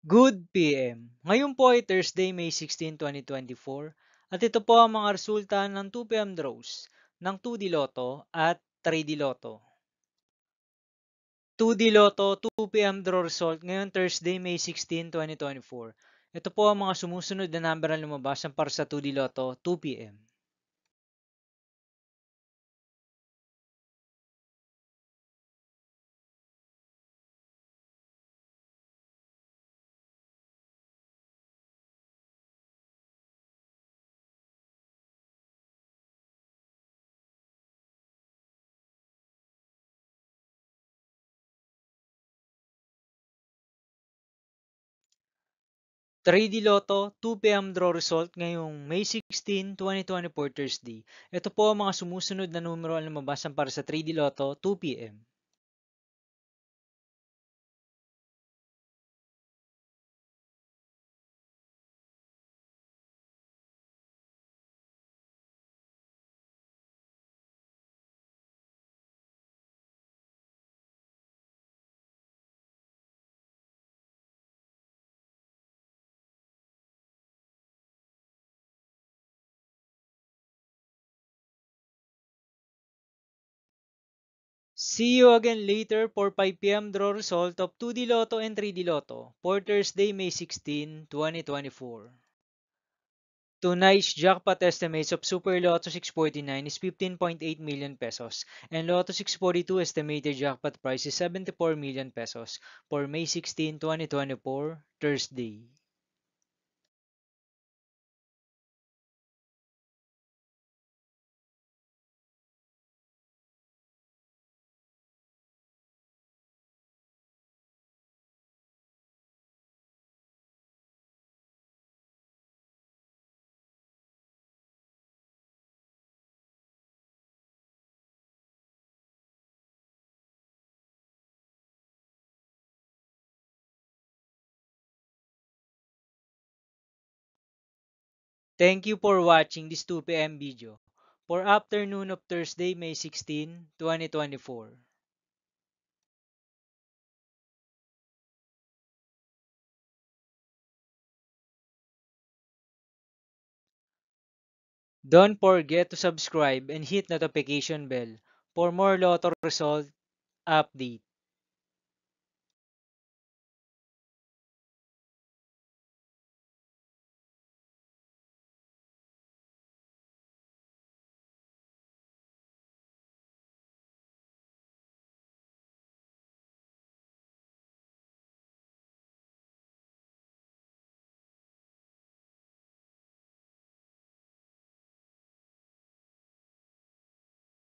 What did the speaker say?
Good PM. Ngayon po ay Thursday, May 16, 2024 at ito po ang mga resulta ng 2 PM draws ng 2D Lotto at 3D Lotto. 2D Lotto 2 PM draw result ngayon Thursday, May 16, 2024. Ito po ang mga sumusunod na number na lumabas para sa 2D Lotto 2 PM. 3D Lotto 2 PM draw result ngayong May 16, 2024 Thursday. Ito po ang mga sumusunod na numero ang lumabas para sa 3D Lotto 2 PM. See you again later for 5 PM draw result of 2D Lotto and 3D Lotto for Thursday, May 16, 2024. Tonight's jackpot estimates of Super Lotto 649 is 15.8 million pesos and Lotto 642 estimated jackpot price is 74 million pesos for May 16, 2024, Thursday. Thank you for watching this 2 PM video for afternoon of Thursday, May 16, 2024. Don't forget to subscribe and hit notification bell for more Lotto result update.